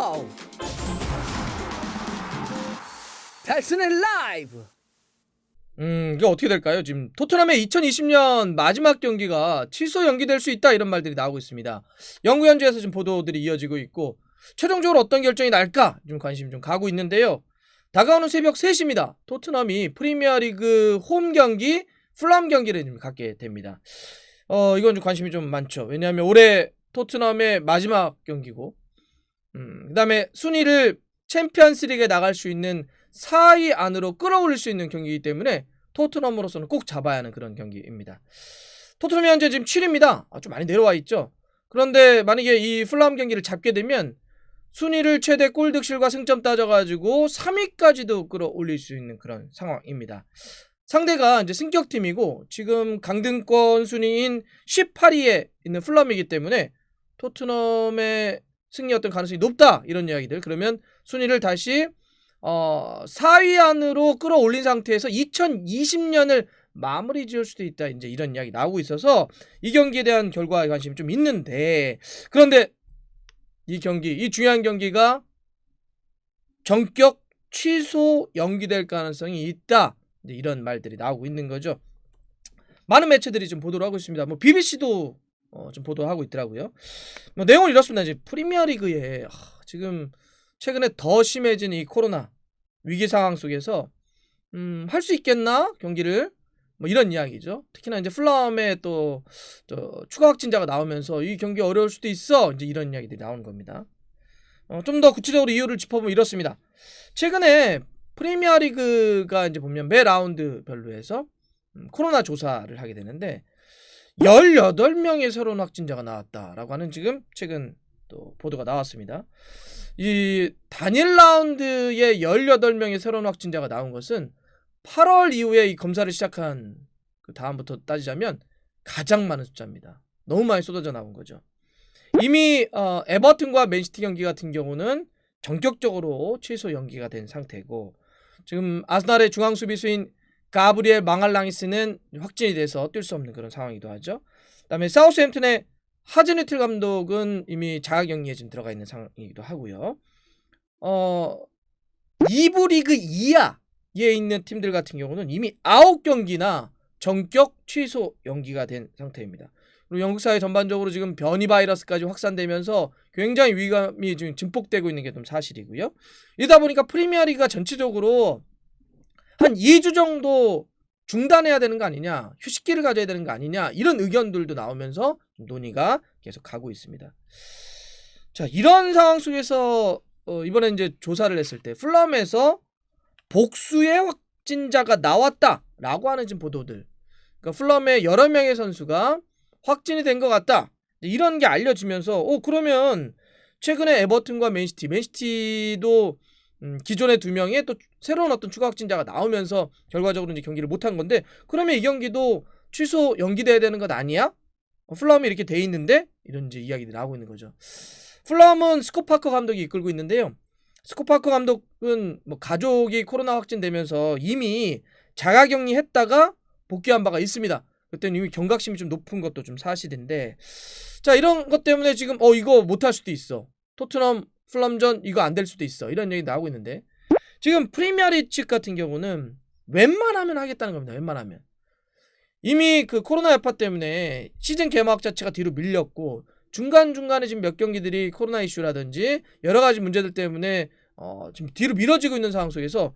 와우! 달슨의 라이브! 이게 어떻게 될까요? 지금 토트넘의 2020년 마지막 경기가 취소 연기될 수 있다 이런 말들이 나오고 있습니다. 영구 현지에서 지금 보도들이 이어지고 있고 최종적으로 어떤 결정이 날까 좀 관심이 좀 가고 있는데요. 다가오는 새벽 3시입니다. 토트넘이 프리미어리그 홈 경기 풀람 경기를 좀 갖게 됩니다. 이건 좀 관심이 좀 많죠. 왜냐하면 올해 토트넘의 마지막 경기고 그 다음에 순위를 챔피언스리그에 나갈 수 있는 4위 안으로 끌어올릴 수 있는 경기이기 때문에 토트넘으로서는 꼭 잡아야 하는 그런 경기입니다. 토트넘이 현재 지금 7위입니다. 좀 많이 내려와 있죠. 그런데 만약에 이 풀람 경기를 잡게 되면 순위를 최대 골득실과 승점 따져가지고 3위까지도 끌어올릴 수 있는 그런 상황입니다. 상대가 이제 승격팀이고 지금 강등권 순위인 18위에 있는 풀람이기 때문에 토트넘의 승리였던 가능성이 높다 이런 이야기들. 그러면 순위를 다시 4위 안으로 끌어올린 상태에서 2020년을 마무리 지을 수도 있다 이제 이런 이야기 나오고 있어서 이 경기에 대한 결과에 관심이 좀 있는데, 그런데 이 경기, 이 중요한 경기가 전격 취소 연기될 가능성이 있다 이제 이런 말들이 나오고 있는 거죠. 많은 매체들이 좀 보도를 하고 있습니다. 뭐 BBC도 좀 보도하고 있더라고요. 뭐 내용은 이렇습니다. 이제 프리미어리그에 지금 최근에 더 심해진 이 코로나 위기 상황 속에서 할 수 있겠나 경기를, 뭐 이런 이야기죠. 특히나 이제 풀람에 또 추가 확진자가 나오면서 이 경기 어려울 수도 있어 이제 이런 이야기들이 나오는 겁니다. 좀 더 구체적으로 이유를 짚어보면 이렇습니다. 최근에 프리미어리그가 이제 보면 매 라운드별로 해서 코로나 조사를 하게 되는데 18명의 새로운 확진자가 나왔다라고 하는 지금 최근 또 보도가 나왔습니다. 이 단일 라운드에 18명의 새로운 확진자가 나온 것은 8월 이후에 이 검사를 시작한 그 다음부터 따지자면 가장 많은 숫자입니다. 너무 많이 쏟아져 나온 거죠. 이미 에버튼과 맨시티 경기 같은 경우는 전격적으로 취소 연기가 된 상태고, 지금 아스날의 중앙 수비수인 가브리엘 망할랑이스는 확진이 돼서 뛸 수 없는 그런 상황이기도 하죠. 그다음에 사우스햄튼의 하즈니틀 감독은 이미 자가격리에 지금 들어가 있는 상황이기도 하고요. 2부 리그 이하에 있는 팀들 같은 경우는 이미 9경기나 전격 취소 연기가 된 상태입니다. 그리고 영국 사회 전반적으로 지금 변이 바이러스까지 확산되면서 굉장히 위험이 지금 증폭되고 있는 게 좀 사실이고요. 이러다 보니까 프리미어리그가 전체적으로 한 2주 정도 중단해야 되는 거 아니냐, 휴식기를 가져야 되는 거 아니냐, 이런 의견들도 나오면서 논의가 계속 가고 있습니다. 자, 이런 상황 속에서 이번에 이제 조사를 했을 때 풀람에서 복수의 확진자가 나왔다라고 하는 지금 보도들, 그러니까 풀람의 여러 명의 선수가 확진이 된 것 같다 이런 게 알려지면서 그러면 최근에 에버튼과 맨시티도 기존의 2명의 또 새로운 어떤 추가 확진자가 나오면서 결과적으로 이제 경기를 못한 건데, 그러면 이 경기도 취소 연기돼야 되는 것 아니야? 풀람이 이렇게 돼 있는데 이런 이제 이야기들이 나오고 있는 거죠. 풀람은 스콧 파커 감독이 이끌고 있는데요. 스콧 파커 감독은 뭐 가족이 코로나 확진되면서 이미 자가격리했다가 복귀한 바가 있습니다. 그때는 이미 경각심이 좀 높은 것도 좀 사실인데, 자, 이런 것 때문에 지금 이거 못할 수도 있어, 토트넘 풀람전 이거 안 될 수도 있어 이런 얘기 나오고 있는데, 지금 프리미어리그 측 같은 경우는 웬만하면 하겠다는 겁니다. 웬만하면 이미 그 코로나 여파 때문에 시즌 개막 자체가 뒤로 밀렸고 중간중간에 지금 몇 경기들이 코로나 이슈라든지 여러 가지 문제들 때문에 지금 뒤로 미뤄지고 있는 상황 속에서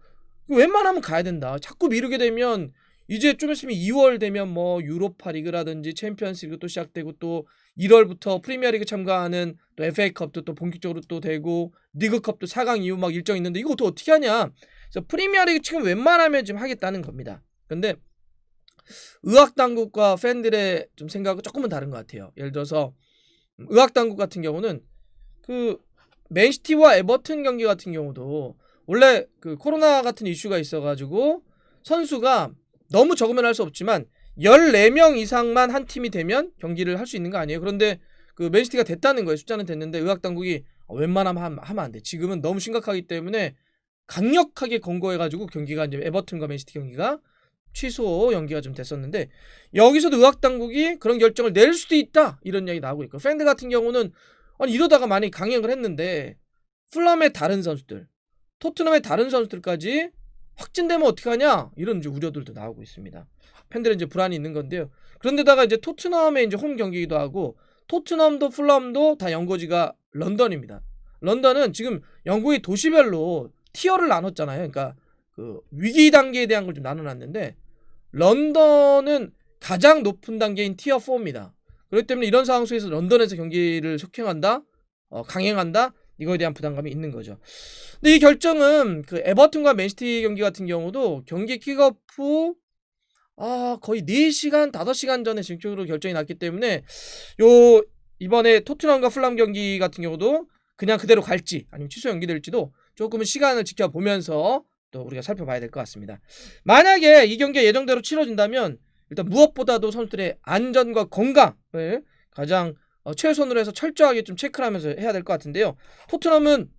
웬만하면 가야 된다. 자꾸 미루게 되면 이제 좀 있으면 2월 되면 뭐 유로파 리그라든지 챔피언스 리그 또 시작되고, 또 1월부터 프리미어리그 참가하는 또 FA컵도 또 본격적으로 또 되고 리그컵도 4강 이후 막 일정 있는데 이거 또 어떻게 하냐. 그래서 프리미어리그 지금 웬만하면 지금 하겠다는 겁니다. 근데 의학 당국과 팬들의 좀 생각은 조금은 다른 것 같아요. 예를 들어서 의학 당국 같은 경우는 그 맨시티와 에버튼 경기 같은 경우도 원래 그 코로나 같은 이슈가 있어가지고 선수가 너무 적으면 할 수 없지만 14명 이상만 한 팀이 되면 경기를 할 수 있는 거 아니에요. 그런데 그 맨시티가 됐다는 거예요. 숫자는 됐는데 의학당국이 웬만하면 하면 안 돼. 지금은 너무 심각하기 때문에 강력하게 권고해가지고 경기가 이제 에버튼과 맨시티 경기가 취소 연기가 좀 됐었는데, 여기서도 의학당국이 그런 결정을 낼 수도 있다 이런 이야기 나오고 있고, 팬들 같은 경우는 아니 이러다가 많이 강행을 했는데 fulham의 다른 선수들, 토트넘의 다른 선수들까지 확진되면 어떡하냐 이런 이제 우려들도 나오고 있습니다. 팬들은 이제 불안이 있는 건데요. 그런데다가 이제 토트넘의 이제 홈 경기이기도 하고 토트넘도 fulham도 다 연고지가 런던입니다. 런던은 지금 영국의 도시별로 티어를 나눴잖아요. 그러니까 그 위기 단계에 대한 걸 좀 나눠놨는데 런던은 가장 높은 단계인 티어 4입니다. 그렇기 때문에 이런 상황 속에서 런던에서 경기를 속행한다, 강행한다 이거에 대한 부담감이 있는 거죠. 근데 이 결정은 그 에버튼과 맨시티 경기 같은 경우도 경기 킥오프 후 거의 4시간, 5시간 전에 정식으로 결정이 났기 때문에 이번에 토트넘과 fulham 경기 같은 경우도 그냥 그대로 갈지 아니면 취소 연기될지도 조금은 시간을 지켜보면서 또 우리가 살펴봐야 될 것 같습니다. 만약에 이 경기가 예정대로 치러진다면 일단 무엇보다도 선수들의 안전과 건강을 가장 최우선으로 해서 철저하게 좀 체크를 하면서 해야 될 것 같은데요. 토트넘은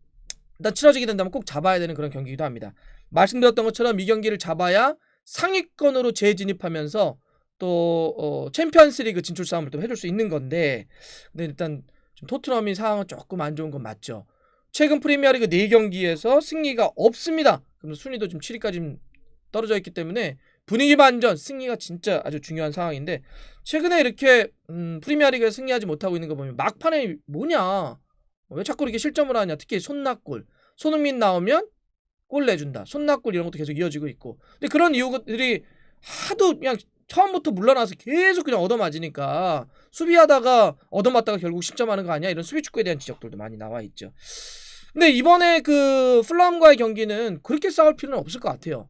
일단 치러지게 된다면 꼭 잡아야 되는 그런 경기이기도 합니다. 말씀드렸던 것처럼 이 경기를 잡아야 상위권으로 재진입하면서 또 챔피언스리그 진출 싸움을 또 해줄 수 있는 건데, 근데 일단 좀 토트넘이 상황은 조금 안 좋은 건 맞죠. 최근 프리미어리그 4경기에서 승리가 없습니다. 그럼 순위도 지금 7위까지 떨어져 있기 때문에 분위기 반전, 승리가 진짜 아주 중요한 상황인데 최근에 이렇게 프리미어리그에 승리하지 못하고 있는 거 보면 막판에 뭐냐, 왜 자꾸 이렇게 실점을 하냐. 특히 손낙골, 손흥민 나오면 골 내준다, 손낙골 이런 것도 계속 이어지고 있고, 근데 그런 이유들이 하도 그냥 처음부터 물러나서 계속 그냥 얻어맞으니까 수비하다가 얻어맞다가 결국 실점하는 거 아니야, 이런 수비 축구에 대한 지적들도 많이 나와 있죠. 근데 이번에 그 fulham과의 경기는 그렇게 싸울 필요는 없을 것 같아요.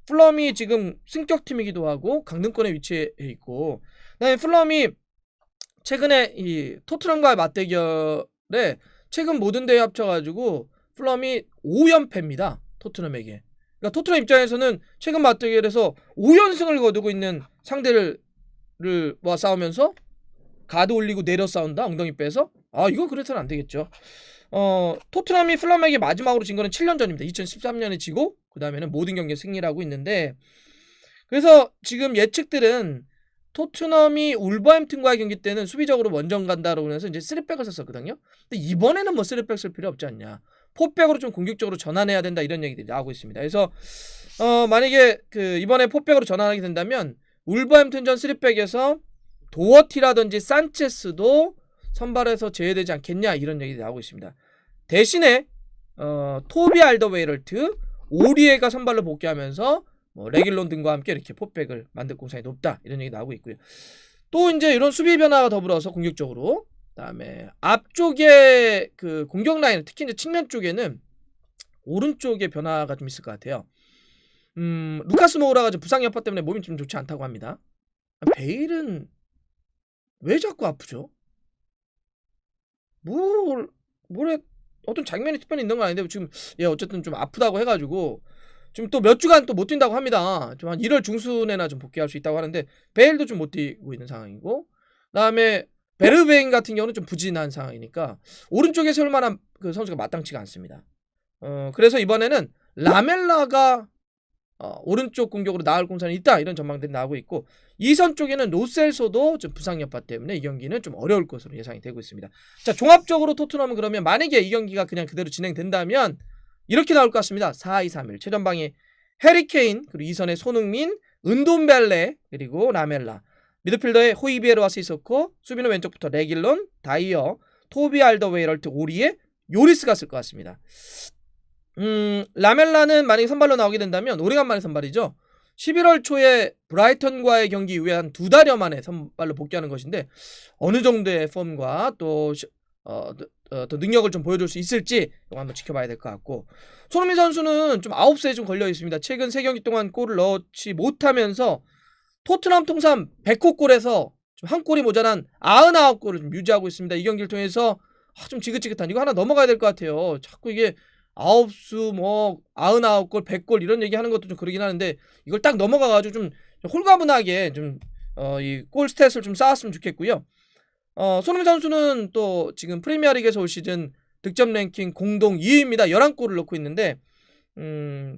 fulham이 지금 승격팀이기도 하고 강등권에 위치해 있고, 그다음에 fulham이 최근에 이 토트넘과의 맞대결에 최근 모든 대회 합쳐가지고 fulham이 5연패입니다. 토트넘에게. 그러니까 토트넘 입장에서는 최근 맞대결에서 5연승을 거두고 있는 상대를 싸우면서 가드 올리고 내려 싸운다, 엉덩이 빼서. 이건 그래서는 안 되겠죠. 토트넘이 fulham에게 마지막으로 진 거는 7년 전입니다. 2013년에 지고 그 다음에는 모든 경기에 승리를 하고 있는데, 그래서 지금 예측들은 토트넘이 울버햄튼과의 경기 때는 수비적으로 원정 간다라고 해서 이제 3백을 썼었거든요. 근데 이번에는 뭐 3백 쓸 필요 없지 않냐, 4백으로 좀 공격적으로 전환해야 된다, 이런 얘기들이 나오고 있습니다. 그래서 만약에 그 이번에 4백으로 전환하게 된다면 울버햄튼전 3백에서 도어티라든지 산체스도 선발에서 제외되지 않겠냐, 이런 얘기들이 나오고 있습니다. 대신에 토비 알더웨이럴트, 오리에가 선발로 복귀하면서 레길론 등과 함께 이렇게 4백을 만들 공산이 높다, 이런 얘기 나오고 있고요. 또 이제 이런 수비 변화가 더불어서 공격적으로, 그다음에 앞쪽에 그 공격 라인, 특히 이제 측면 쪽에는 오른쪽에 변화가 좀 있을 것 같아요. 루카스 모우라가 부상 여파 때문에 몸이 좀 좋지 않다고 합니다. 베일은 왜 자꾸 아프죠? 뭐래 어떤 장면이 특별히 있는 건 아닌데 지금 어쨌든 좀 아프다고 해가지고 지금 또 몇 주간 또 못 뛴다고 합니다. 좀 한 1월 중순에나 좀 복귀할 수 있다고 하는데 베일도 좀 못 뛰고 있는 상황이고, 그다음에 베르베인 같은 경우는 좀 부진한 상황이니까 오른쪽에 세울 만한 그 선수가 마땅치가 않습니다. 그래서 이번에는 라멜라가 오른쪽 공격으로 나을 공산이 있다, 이런 전망들이 나오고 있고, 이선 쪽에는 로셀소도 좀 부상 여파 때문에 이 경기는 좀 어려울 것으로 예상이 되고 있습니다. 자, 종합적으로 토트넘은 그러면 만약에 이 경기가 그냥 그대로 진행된다면 이렇게 나올 것 같습니다. 4-2-3-1 최전방에 해리케인, 그리고 이선에 손흥민, 은돔벨레, 그리고 라멜라, 미드필더에 호이비에르와 시소코, 수비는 왼쪽부터 레길론, 다이어, 토비 알더웨이럴트, 오리에, 요리스가 쓸 것 같습니다. 라멜라는 만약에 선발로 나오게 된다면 오래간만에 선발이죠. 11월 초에 브라이턴과의 경기 이후에 한 2달여 만에 선발로 복귀하는 것인데 어느 정도의 폼과 또 능력을 좀 보여줄 수 있을지 이거 한번 지켜봐야 될 것 같고, 손흥민 선수는 좀 아웃사이드에 좀 걸려 있습니다. 최근 3경기 동안 골을 넣지 못하면서 토트넘 통산 100호 골에서 좀 한 골이 모자란 99골을 좀 유지하고 있습니다. 이 경기를 통해서 좀 지긋지긋한, 이거 하나 넘어가야 될 것 같아요. 자꾸 이게 9수 99골 100골 이런 얘기 하는 것도 좀 그러긴 하는데 이걸 딱 넘어가가지고 좀 홀가분하게 좀 이 골 스탯을 좀 쌓았으면 좋겠고요. 손흥민 선수는 또 지금 프리미어리그에서 올 시즌 득점 랭킹 공동 2위입니다. 11골을 넣고 있는데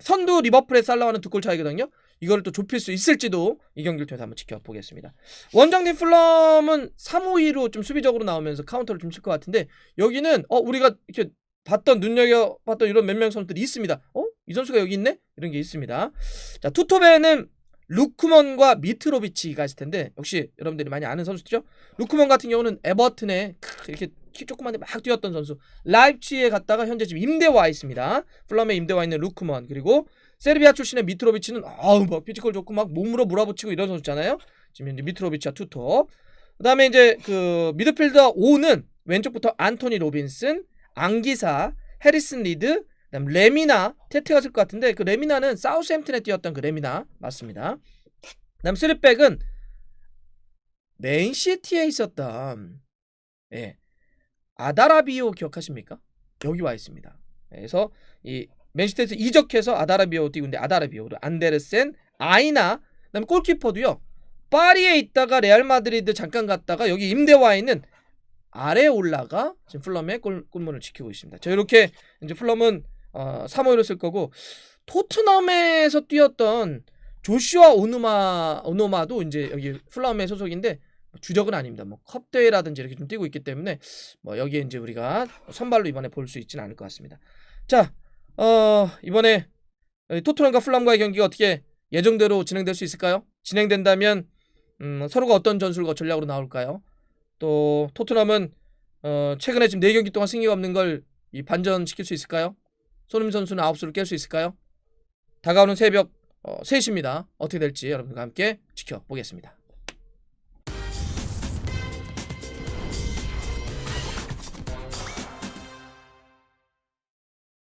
선두 리버풀의 살라와는 2골 차이거든요. 이거를 또 좁힐 수 있을지도 이 경기를 통해서 한번 지켜보겠습니다. 원정팀 fulham은 3-5-2로 좀 수비적으로 나오면서 카운터를 좀 칠 것 같은데, 여기는 우리가 이렇게 봤던 눈여겨봤던 이런 몇 명 선수들이 있습니다. 이 선수가 여기 있네? 이런 게 있습니다. 자, 투톱에는 루크먼과 미트로비치가 있을 텐데 역시 여러분들이 많이 아는 선수죠. 루크먼 같은 경우는 에버튼에 이렇게 키 조그만데 막 뛰었던 선수. 라입치히에 갔다가 현재 지금 임대 와 있습니다. 플럼에 임대 와 있는 루크먼. 그리고 세르비아 출신의 미트로비치는 막 피지컬 좋고 막 몸으로 몰아붙이고 이런 선수잖아요. 지금 이제 미트로비치와 투톱. 그다음에 이제 그 미드필더 5는 왼쪽부터 안토니 로빈슨, 앙기사, 해리슨 리드, 그다음 레미나, 테테가 있을 것 같은데 그 레미나는 사우스햄튼에 뛰었던 그 레미나 맞습니다. 그다음 3백은 맨시티에 있었던 아다라비오 기억하십니까? 여기 와 있습니다. 그래서 이 맨시티에서 이적해서 아다라비오 뛰고 있는데 아다라비오, 안데르센, 아이나, 그다음에 골키퍼도요. 파리에 있다가 레알 마드리드 잠깐 갔다가 여기 임대 와 있는 아레올라가 지금 플럼의 골문을 지키고 있습니다. 자, 이렇게 이제 플럼은 3호를 쓸 거고 토트넘에서 뛰었던 조슈아 오노마도 이제 여기 플럼의 소속인데 주력은 아닙니다. 뭐 컵 대회라든지 이렇게 좀 뛰고 있기 때문에 뭐 여기에 이제 우리가 선발로 이번에 볼 수 있지는 않을 것 같습니다. 자, 이번에 토트넘과 플럼과의 경기가 어떻게 예정대로 진행될 수 있을까요? 진행된다면 서로가 어떤 전술과 전략으로 나올까요? 또 토트넘은 최근에 지금 4경기 동안 승리가 없는 걸 이 반전시킬 수 있을까요? 손흥민 선수는 9수를 깰 수 있을까요? 다가오는 새벽 3시입니다. 어떻게 될지 여러분과 함께 지켜보겠습니다.